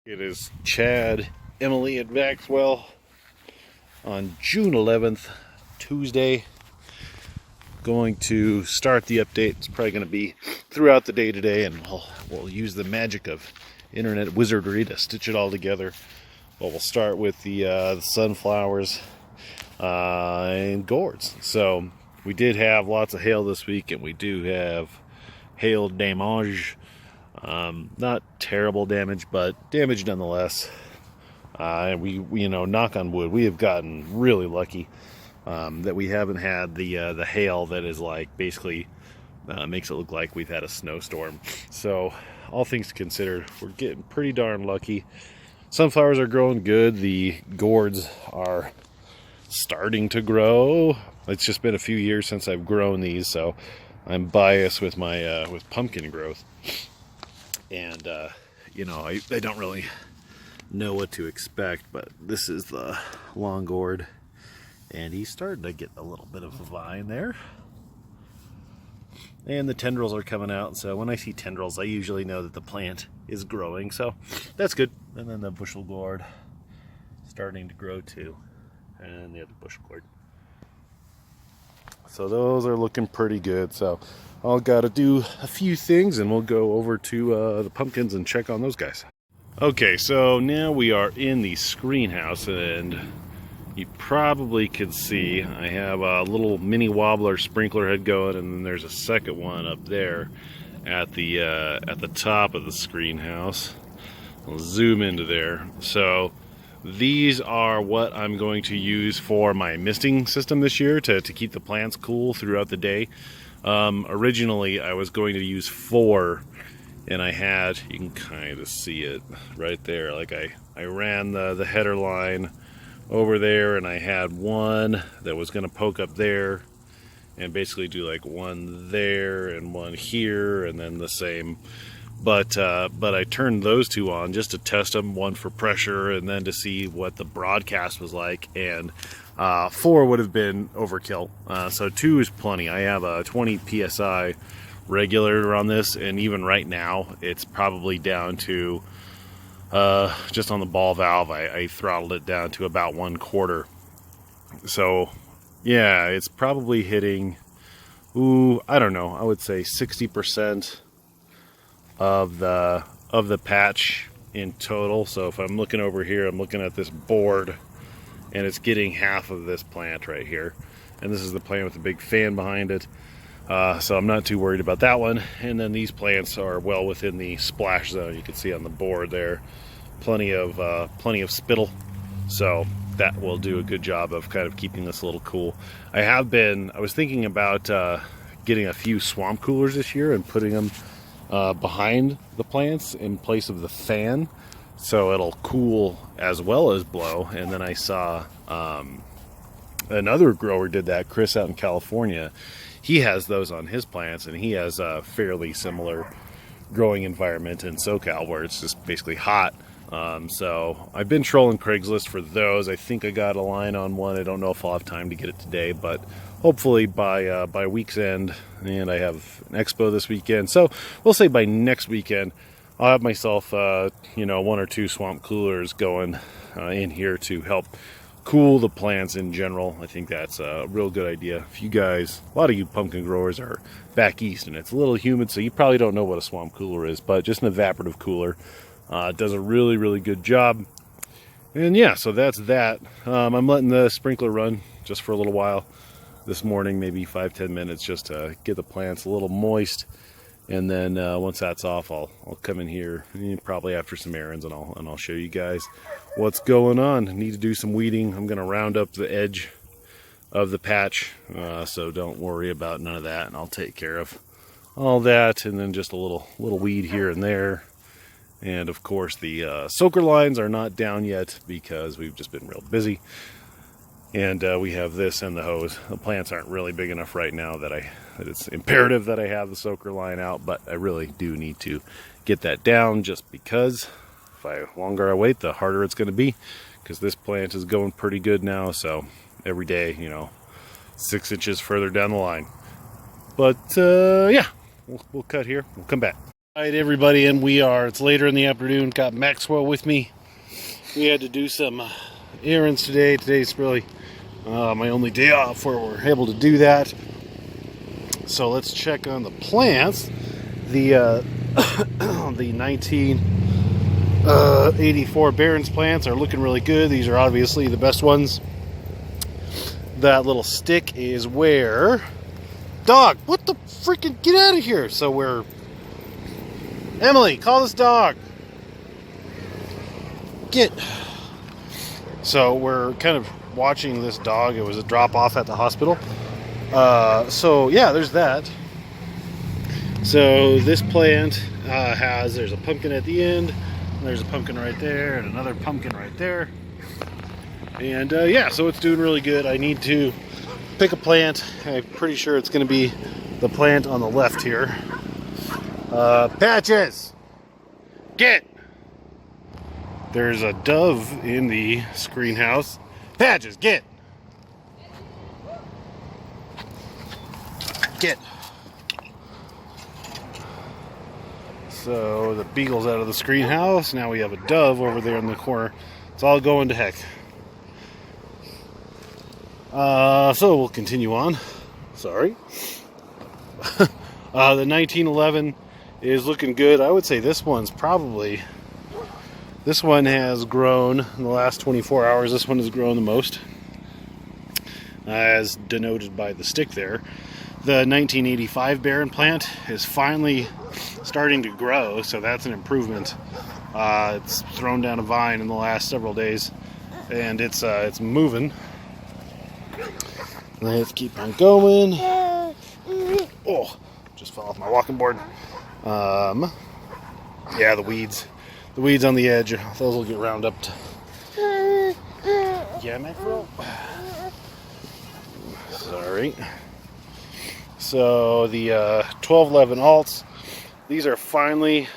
It is Chad, Emily, and Maxwell on June 11th, Tuesday. Going to start the update. It's probably going to be throughout the day today, and we'll use the magic of internet wizardry to stitch it all together. But we'll start with the sunflowers and gourds. So we did have lots of hail this week, and we do have hail damage. Not terrible damage, but damage nonetheless. And we, knock on wood, we have gotten really lucky that we haven't had the hail that is like basically makes it look like we've had a snowstorm. So all things considered, we're getting pretty darn lucky. Sunflowers are growing good. The gourds are starting to grow. It's just been a few years since I've grown these, so I'm biased with my with pumpkin growth. And I don't really know what to expect, but this is the long gourd, and he's starting to get a little bit of a vine there, and the tendrils are coming out. So when I see tendrils, I usually know that the plant is growing, so that's good. And then the bushel gourd starting to grow too, and the other bushel gourd. So those are looking pretty good. So I'll gotta do a few things, and we'll go over to the pumpkins and check on those guys. Okay, so now we are in the screen house, and you probably could see I have a little mini wobbler sprinkler head going, and then there's a second one up there at the top of the screen house. I'll zoom into there. So these are what I'm going to use for my misting system this year to keep the plants cool throughout the day. Originally I was going to use 4, and I had, you can kind of see it right there, like I ran the header line over there, and I had one that was going to poke up there and basically do like one there and one here, and then the same. But I turned those 2 on just to test them, one for pressure and then to see what the broadcast was like, and 4 would have been overkill. So 2 is plenty. I have a 20 psi regulator on this, and even right now it's probably down to just on the ball valve, I throttled it down to about 1/4. So yeah, it's probably hitting, I don't know, I would say 60% of the patch in total. So if I'm looking over here, I'm looking at this board, and it's getting half of this plant right here, and this is the plant with the big fan behind it. So I'm not too worried about that one. And then these plants are well within the splash zone. You can see on the board there plenty of spittle, so that will do a good job of kind of keeping this a little cool. I was thinking about getting a few swamp coolers this year and putting them behind the plants in place of the fan, so it'll cool as well as blow. And then I saw another grower did that, Chris out in California. He has those on his plants, and he has a fairly similar growing environment in SoCal where it's just basically hot. So I've been trolling Craigslist for those. I think I got a line on one. I don't know if I'll have time to get it today, but hopefully by week's end. And I have an expo this weekend, so we'll say by next weekend I'll have myself 1 or 2 swamp coolers going in here to help cool the plants in general. I think that's a real good idea. If you guys, a lot of you pumpkin growers are back east, and it's a little humid, so you probably don't know what a swamp cooler is, but just an evaporative cooler does a really, really good job. And yeah, so that's that. I'm letting the sprinkler run just for a little while this morning, maybe 5-10 minutes, just to get the plants a little moist. And then once that's off, I'll come in here probably after some errands, and I'll show you guys what's going on. I need to do some weeding. I'm going to round up the edge of the patch, so don't worry about none of that, and I'll take care of all that. And then just a little weed here and there. And of course the soaker lines are not down yet because we've just been real busy. And we have this and the hose. The plants aren't really big enough right now that it's imperative that I have the soaker line out, but I really do need to get that down, just because the longer I wait, the harder it's going to be, because this plant is going pretty good now. So every day, 6 inches further down the line. But yeah, we'll cut here. We'll come back. Alright everybody, and it's later in the afternoon, got Maxwell with me. We had to do some errands today. Today's really my only day off where we're able to do that. So let's check on the plants. The the 1984 Barron's plants are looking really good. These are obviously the best ones. That little stick is where... Dog, what the freaking... Get out of here! So we're... Emily, call this dog! Get... So we're kind of watching this dog. It was a drop-off at the hospital. So yeah, there's that. So this plant there's a pumpkin at the end, there's a pumpkin right there, and another pumpkin right there. And yeah, so it's doing really good. I need to pick a plant. I'm pretty sure it's going to be the plant on the left here. Patches! Get! There's a dove in the screen house. Patches, get! Get! So the beagle's out of the screen house. Now we have a dove over there in the corner. It's all going to heck. So we'll continue on. Sorry. The 1911 is looking good. I would say this one has grown in the last 24 hours. This one has grown the most, as denoted by the stick there. The 1985 Barron plant is finally starting to grow, so that's an improvement. It's thrown down a vine in the last several days, and it's moving. Let's keep on going. Oh, just fell off my walking board. Yeah, the weeds on the edge, those will get round up. Yeah, Maxwell. Sorry. So the 1211 alts, these are finally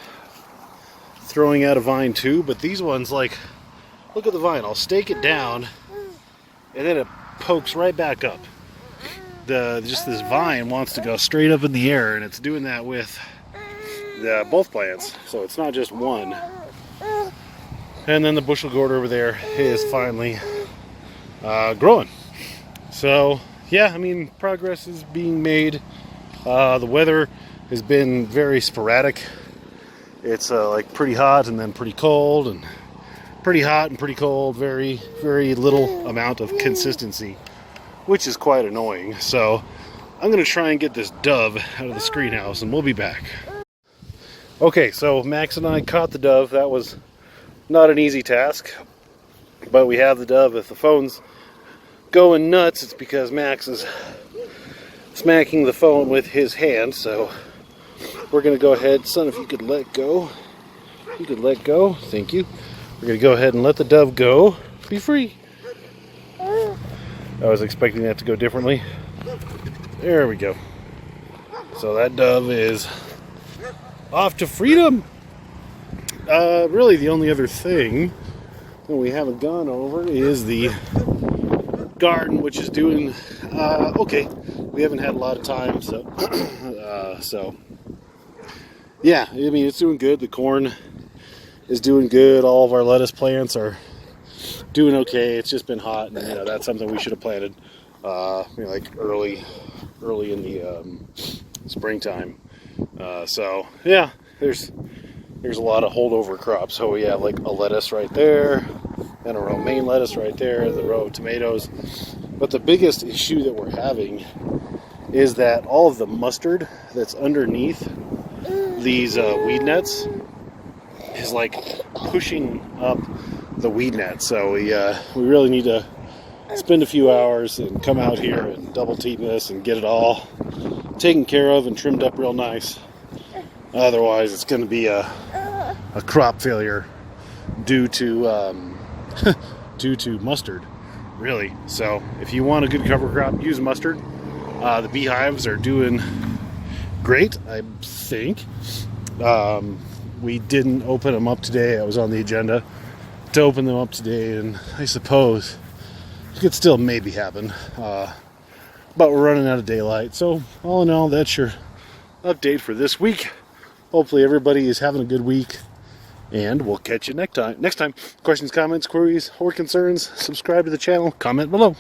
throwing out a vine too, but these ones, like, look at the vine. I'll stake it down and then it pokes right back up. Just this vine wants to go straight up in the air, and it's doing that with both plants, so it's not just one. And then the bushel gourd over there is finally growing. So yeah, I mean, progress is being made. The weather has been very sporadic. It's like pretty hot and then pretty cold, and pretty hot and pretty cold. Very, very little amount of consistency, which is quite annoying. So I'm going to try and get this dove out of the screen house, and we'll be back. Okay, so Max and I caught the dove. That was not an easy task, but we have the dove. If the phone's going nuts, it's because Max is smacking the phone with his hand. So we're going to go ahead. Son, if you could let go. You could let go. Thank you. We're going to go ahead and let the dove go. Be free. I was expecting that to go differently. There we go. So that dove is off to freedom. Really the only other thing that we haven't gone over is the garden, which is doing okay. We haven't had a lot of time, so so yeah, I mean, it's doing good. The corn is doing good. All of our lettuce plants are doing okay. It's just been hot, and that's something we should have planted like early in the springtime. So yeah, there's a lot of holdover crops. So we have like a lettuce right there, and a romaine lettuce right there, the row of tomatoes. But the biggest issue that we're having is that all of the mustard that's underneath these weed nets is like pushing up the weed net. So we really need to spend a few hours and come out here and double team this and get it all taken care of and trimmed up real nice. Otherwise, it's going to be a crop failure due to mustard, really. So if you want a good cover crop, use mustard. The beehives are doing great, I think. We didn't open them up today. I was on the agenda to open them up today, and I suppose it could still maybe happen. But we're running out of daylight. So all in all, that's your update for this week. hopefully everybody is having a good week. And we'll catch you next time. Questions, comments, queries, or concerns, subscribe to the channel, comment below.